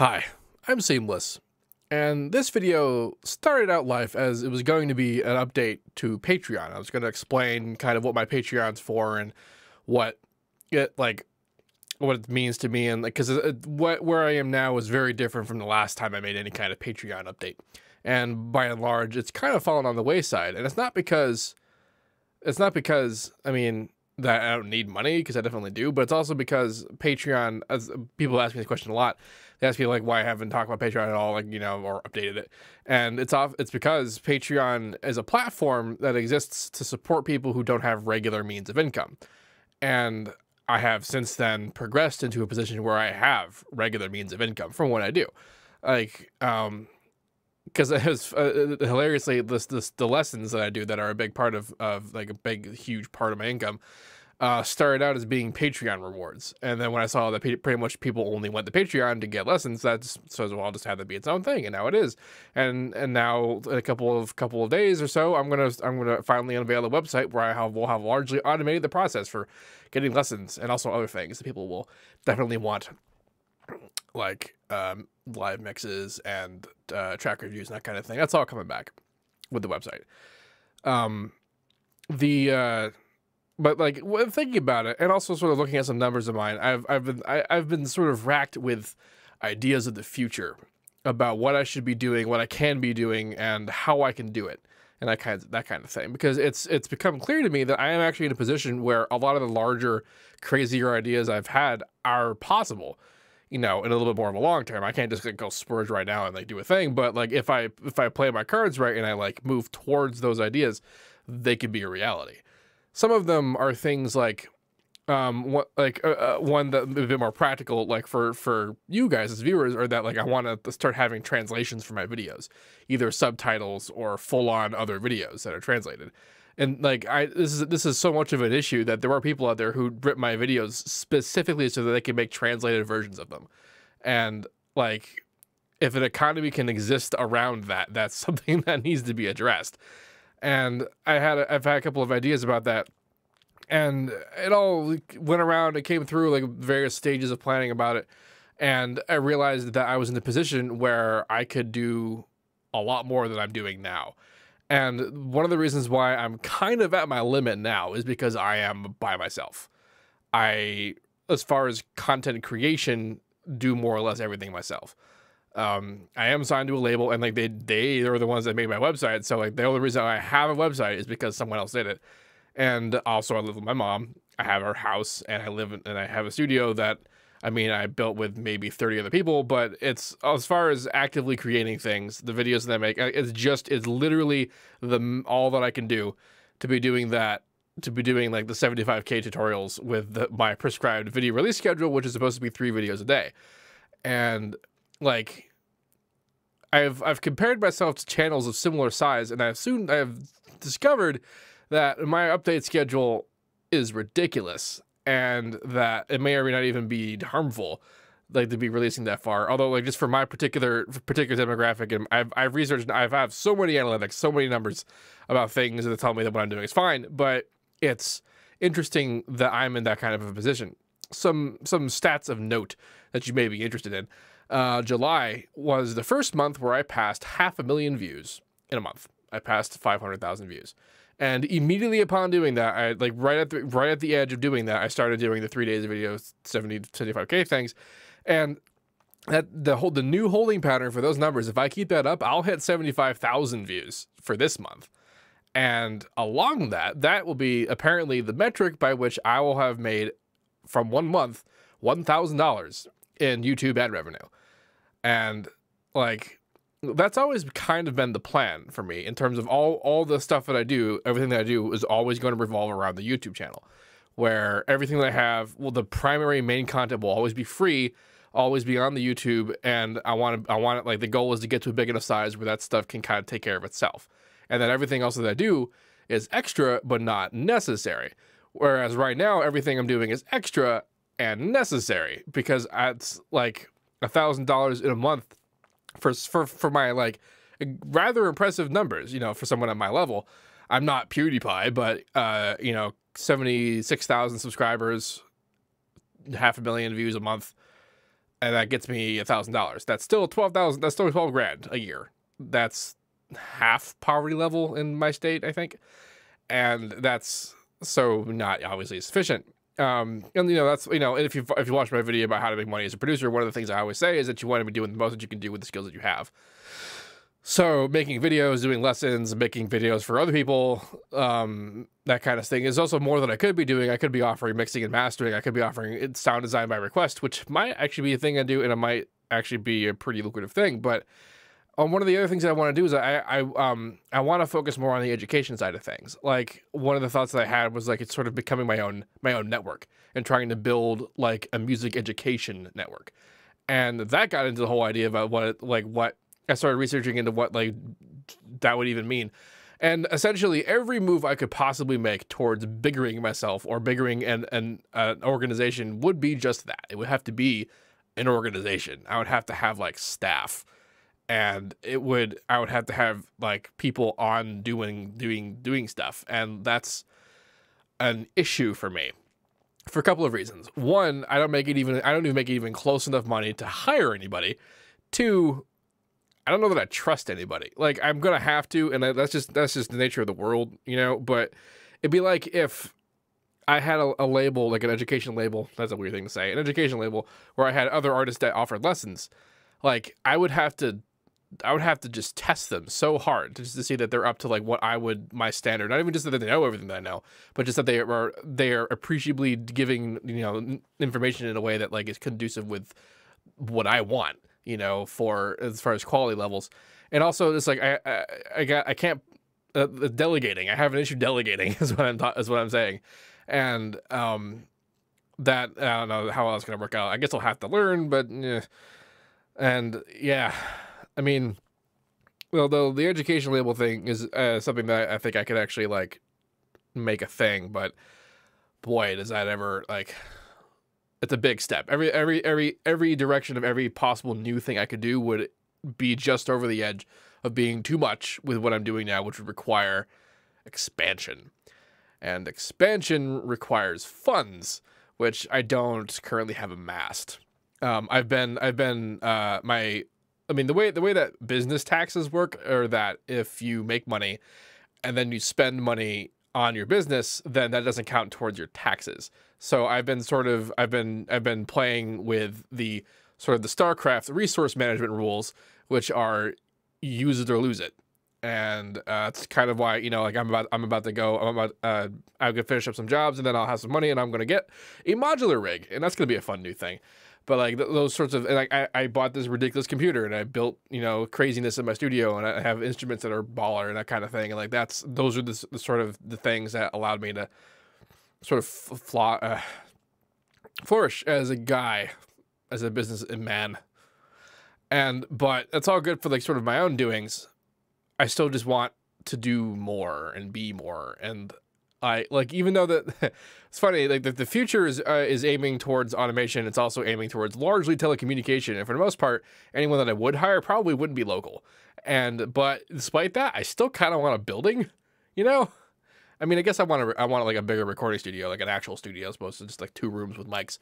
Hi, I'm Seamless, and this video started out life as it was going to be an update to Patreon. I was going to explain kind of what my Patreon's for and what what it means to me, and because where I am now is very different from the last time I made any kind of Patreon update, and by and large, it's kind of fallen on the wayside. And it's not because I mean that I don't need money, because I definitely do, but it's also because Patreon, as people ask me this question a lot, they ask me like why I haven't talked about Patreon at all, or updated it. And it's because Patreon is a platform that exists to support people who don't have regular means of income. And I have since then progressed into a position where I have regular means of income from what I do. Because it has hilariously the lessons that I do that are a big part of like a big huge part of my income started out as being Patreon rewards, and then when I saw that pretty much people only went to Patreon to get lessons, so well, I'll just have that be its own thing, and now it is. And now in a couple of days or so, I'm gonna finally unveil a website where will have largely automated the process for getting lessons and also other things that people will definitely want, like live mixes and track reviews and that kind of thing. That's all coming back with the website. But like when thinking about it, and also sort of looking at some numbers of mine, I've been sort of racked with ideas of the future about what I should be doing, what I can be doing, and how I can do it, and that kind of thing. Because it's become clear to me that I am actually in a position where a lot of the larger, crazier ideas I've had are possible. In a little bit more of a long term. I can't just go splurge right now and like do a thing, but like if I play my cards right and I like move towards those ideas, they could be a reality. Some of them are things like one that a bit more practical, like for you guys as viewers, are that like I want to start having translations for my videos, either subtitles or full on other videos that are translated. And like this is so much of an issue that there are people out there who rip my videos specifically so that they can make translated versions of them. And like if an economy can exist around that, that's something that needs to be addressed. And I've had a couple of ideas about that, and it all went around. It came through like various stages of planning about it, and I realized that I was in a position where I could do a lot more than I'm doing now. And one of the reasons why I'm kind of at my limit now is because I am by myself. As far as content creation, do more or less everything myself. I am signed to a label, and like they are the ones that made my website. So like the only reason I have a website is because someone else did it. And also I live with my mom. I have our house, and I have a studio that, I mean, I built with maybe 30 other people, but it's, as far as actively creating things, the videos that I make, it's literally all that I can do to be doing that, to be doing like the 75K tutorials with my prescribed video release schedule, which is supposed to be 3 videos a day. And like, I've compared myself to channels of similar size, and I've discovered that my update schedule is ridiculous, and that it may or may not even be harmful, like to be releasing that far. Although, like, just for my particular demographic, and I've researched, I have so many analytics, so many numbers about things that tell me that what I'm doing is fine. But it's interesting that I'm in that kind of a position. Some stats of note that you may be interested in. July was the first month where I passed 500,000 views in a month. I passed 500,000 views. And immediately upon doing that, I like right at the edge of doing that, I started doing the 3 days of videos, 75K things. And the new holding pattern for those numbers, if I keep that up, I'll hit 75,000 views for this month. And along that will be apparently the metric by which I will have made from 1 month $1,000 in YouTube ad revenue. And like, that's always kind of been the plan for me in terms of all the stuff that I do. Everything that I do is always going to revolve around the YouTube channel, where everything that I have, well, the primary main content will always be free, always be on the YouTube. And I want it, like, the goal is to get to a big enough size where that stuff can kind of take care of itself. And then everything else that I do is extra, but not necessary. Whereas right now, everything I'm doing is extra and necessary, because it's like $1,000 in a month for my like rather impressive numbers, for someone at my level. I'm not PewDiePie, but 76,000 subscribers, 500,000 views a month. and that gets me $1,000. That's still 12,000. That's still 12 grand a year. That's half poverty level in my state, I think, and that's so not obviously sufficient. And that's if you watch my video about how to make money as a producer, one of the things I always say is that you want to be doing the most that you can do with the skills that you have. So making videos, doing lessons, making videos for other people, that kind of thing is also more than I could be doing. I could be offering mixing and mastering. I could be offering sound design by request, which might actually be a thing I do, and it might actually be a pretty lucrative thing. But one of the other things that I want to do is I want to focus more on the education side of things. Like one of the thoughts that I had was like it's sort of becoming my own network and trying to build like a music education network, and that got into the whole idea about what I started researching into what like that would even mean. And essentially every move I could possibly make towards biggering myself or biggering an organization would be just that. It would have to be an organization. I would have to have like staff, and I would have to have like people on doing stuff. And that's an issue for me for a couple of reasons. One, I don't even make it even close enough money to hire anybody. Two, I don't know that I trust anybody. Like I'm gonna have to, and that's just the nature of the world, But it'd be like if I had a label, like an education label. That's a weird thing to say. An education label where I had other artists that offered lessons. Like I would have to just test them so hard just to see that they're up to like my standard. Not even just that they know everything that I know, but just that they are appreciably giving information in a way that like is conducive with what I want. For as far as quality levels. And also it's like I can't delegating. I have an issue delegating is what I'm saying. And that I don't know how that's going to work out. I guess I'll have to learn, but and yeah, I mean, well, though the education label thing is something that I think I could actually like make a thing, but boy, does that ever like. It's a big step. Every direction of every possible new thing I could do would be just over the edge of being too much with what I'm doing now, which would require expansion. And expansion requires funds, which I don't currently have amassed. The way that business taxes work are that if you make money and then you spend money on your business, then that doesn't count towards your taxes. So I've been playing with the sort of the StarCraft resource management rules, which are use it or lose it. And that's kind of why, like I'm about to finish up some jobs, and then I'll have some money, and I'm going to get a modular rig, and that's going to be a fun new thing. But like those sorts of, and like I bought this ridiculous computer, and I built craziness in my studio, and I have instruments that are baller and that kind of thing, and like those are the sort of the things that allowed me to sort of flourish as a guy, as a business man. But that's all good for like sort of my own doings. I still just want to do more and be more, and I like, even though that it's funny, like the future is aiming towards automation, it's also aiming towards largely telecommunication, and for the most part, anyone that I would hire probably wouldn't be local. But despite that, I still kind of want a building, I mean, I guess I want like a bigger recording studio, like an actual studio, as opposed to just like 2 rooms with mics.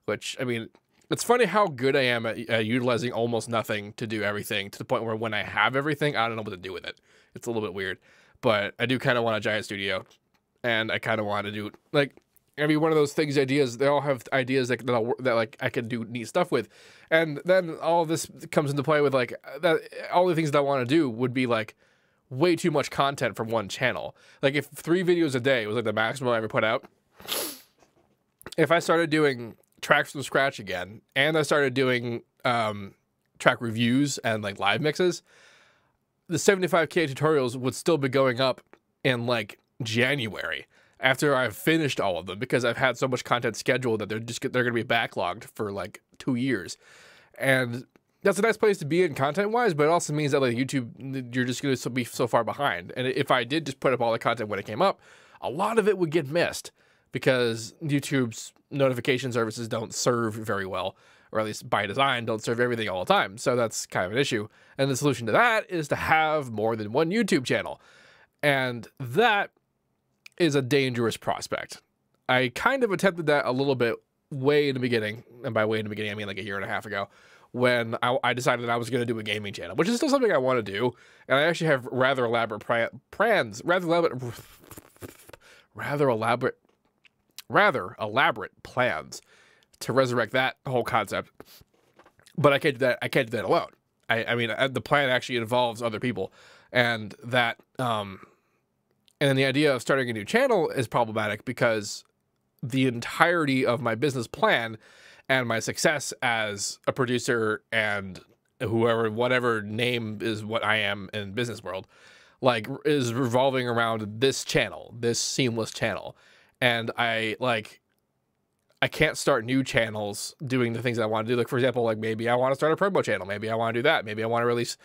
Which, I mean, it's funny how good I am at utilizing almost nothing to do everything, to the point where when I have everything, I don't know what to do with it. It's a little bit weird, but I do kind of want a giant studio. And I kind of want to do like every one of those things, ideas. They all have ideas that like I can do neat stuff with, and then all of this comes into play with like that. All the things that I want to do would be like way too much content from one channel. Like if 3 videos a day was like the maximum I ever put out. If I started doing tracks from scratch again, and I started doing track reviews and like live mixes, the 75K tutorials would still be going up in like January after I've finished all of them, because I've had so much content scheduled that they're going to be backlogged for like 2 years. And that's a nice place to be in content wise, but it also means that like YouTube, you're just going to be so far behind. And if I did just put up all the content when it came up, a lot of it would get missed because YouTube's notification services don't serve very well, or at least by design don't serve everything all the time. So that's kind of an issue. And the solution to that is to have more than one YouTube channel. And that is a dangerous prospect. I kind of attempted that a little bit way in the beginning, and by way in the beginning I mean like a year and a half ago, when I decided that I was going to do a gaming channel, which is still something I want to do, and I actually have rather elaborate plans to resurrect that whole concept. But I can't do that. I can't do that alone. I mean, the plan actually involves other people, and that and then the idea of starting a new channel is problematic because the entirety of my business plan and my success as a producer and whatever name is what I am in business world, like, is revolving around this channel, this Seamless channel. And I can't start new channels doing the things I want to do. Like, for example, like maybe I want to start a promo channel. Maybe I want to do that. Maybe I want to release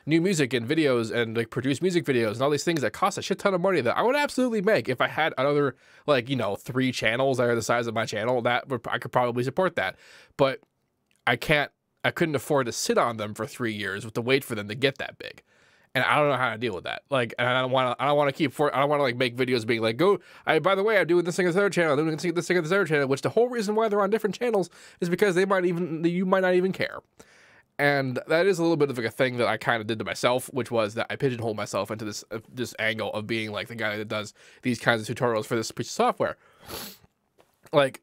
new music and videos and like produce music videos and all these things that cost a shit ton of money that I would absolutely make if I had another, like, you know, 3 channels that are the size of my channel. I could probably support that. But I couldn't afford to sit on them for 3 years with to wait for them to get that big. And I don't know how to deal with that. Like, and I don't want to like make videos being like, by the way, I'm doing this thing on the third channel, I'm doing this thing on the third channel, which the whole reason why they're on different channels is because you might not even care. And that is a little bit of like a thing that I kind of did to myself, which was that I pigeonholed myself into this angle of being like the guy that does these kinds of tutorials for this piece of software. Like,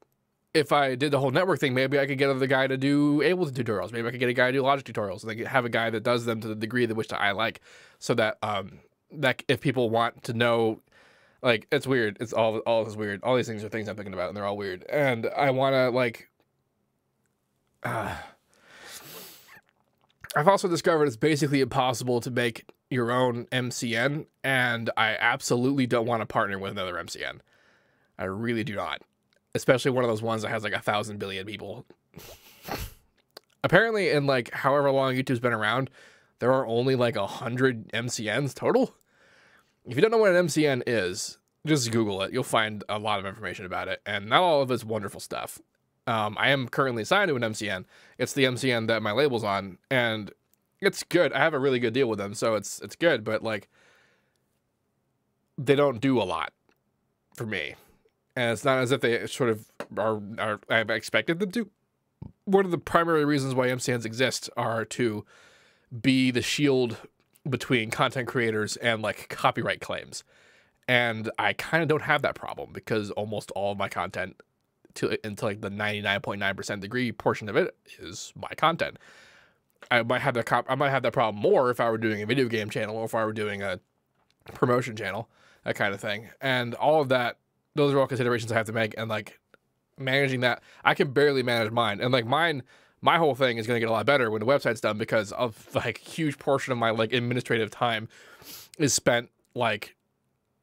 if I did the whole network thing, maybe I could get another guy to do Ableton tutorials. Maybe I could get a guy to do Logic tutorials, and have a guy that does them to the degree that which I like, so that that if people want to know, like, it's weird. It's all is weird. All these things are things I'm thinking about, and they're all weird. And I want to like. I've also discovered it's basically impossible to make your own MCN, and I absolutely don't want to partner with another MCN. I really do not. Especially one of those ones that has like 1,000 billion people. Apparently, in like however long YouTube's been around, there are only like 100 MCNs total. If you don't know what an MCN is, just Google it. You'll find a lot of information about it, and not all of it's wonderful stuff. I am currently signed to an MCN. It's the MCN that my label's on, and it's good. I have a really good deal with them, so it's good. But like, they don't do a lot for me, and it's not as if they sort of are I expected them to. One of the primary reasons why MCNs exist are to be the shield between content creators and like copyright claims, and I kind of don't have that problem because almost all of my content, into like the 99.9% degree portion of it, is my content. I might have that problem more if I were doing a video game channel or if I were doing a promotion channel, that kind of thing. And all of that, those are all considerations I have to make. And like managing that, I can barely manage mine. And like my whole thing is going to get a lot better when the website's done, because of like a huge portion of my like administrative time is spent like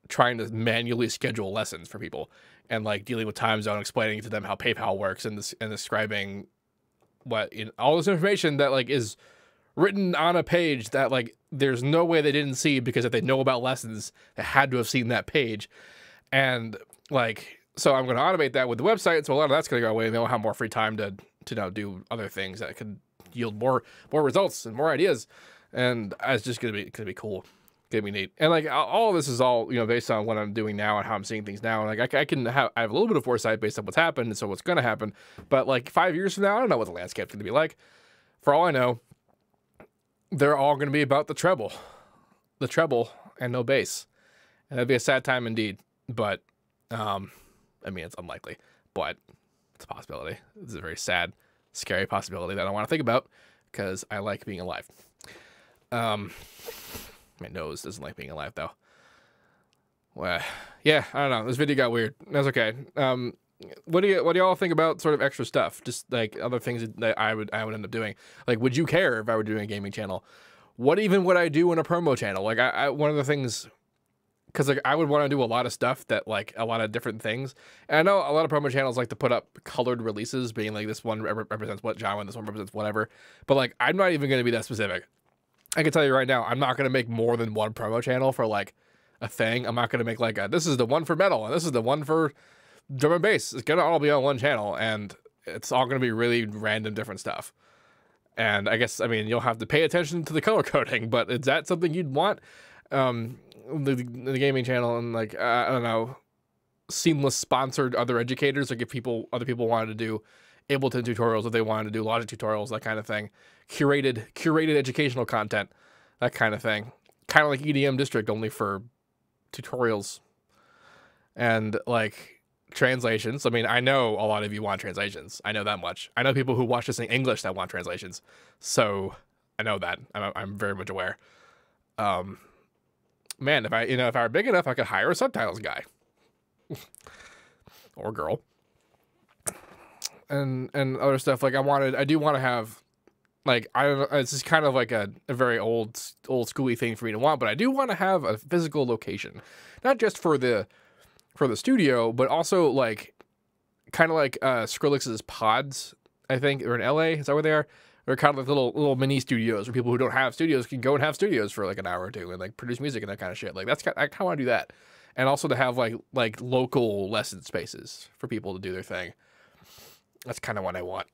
trying to manually schedule lessons for people and like dealing with time zone, explaining to them how PayPal works, and describing all this information that like is written on a page that like there's no way they didn't see, because if they know about lessons, they had to have seen that page. And like, so I'm going to automate that with the website, so a lot of that's going to go away, and they'll have more free time to do other things that could yield more results and more ideas. And it's just gonna be cool. Gonna be neat. And like all of this is all, you know, based on what I'm doing now and how I'm seeing things now. And like I have a little bit of foresight based on what's happened, and so what's gonna happen. But like 5 years from now, I don't know what the landscape's gonna be like. For all I know, they're all gonna be about the treble and no bass, and that'd be a sad time indeed. But I mean, it's unlikely, but it's a possibility. It's a very sad, scary possibility that I don't want to think about, because I like being alive. My nose doesn't like being alive, though. Well, yeah, I don't know. This video got weird. That's okay. What do y'all think about sort of extra stuff? Just like other things that I would end up doing. Like, would you care if I were doing a gaming channel? What even would I do in a promo channel? Like, one of the things, because like I would want to do a lot of stuff that like a lot of different things. And I know a lot of promo channels like to put up colored releases, being like this one represents what genre, this one represents whatever. But like, I'm not even going to be that specific. I can tell you right now, I'm not going to make more than one promo channel for like a thing. I'm not going to make like this is the one for metal and this is the one for drum and bass. It's going to all be on one channel, and it's all going to be really random different stuff. And I guess, I mean, you'll have to pay attention to the color coding, but is that something you'd want? The gaming channel, and like, I don't know. Seamless sponsored other educators, like if other people wanted to do Ableton tutorials, if they wanted to do Logic tutorials, that kind of thing, curated educational content, that kind of thing, kind of like EDM District, only for tutorials and like translations. I mean, I know a lot of you want translations. I know that much. I know people who watch this in English that want translations, so I know that. I'm very much aware. Man, if I were big enough, I could hire a subtitles guy or girl, and other stuff. Like I do want to have, like, I don't know, it's just kind of like a very old schooly thing for me to want, but I do want to have a physical location, not just for the studio, but also like kind of like Skrillex's pods, I think, or in LA. Is that where they are? They're kind of like little mini studios where people who don't have studios can go and have studios for like an hour or two and like produce music and that kind of shit. Like I kind of want to do that, and also to have like local lesson spaces for people to do their thing. That's kind of what I want.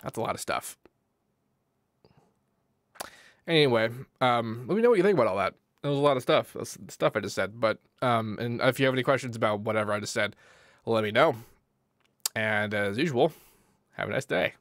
That's a lot of stuff. Anyway, let me know what you think about all that. That was a lot of stuff. That's the stuff I just said. But and if you have any questions about whatever I just said, let me know. And as usual, have a nice day.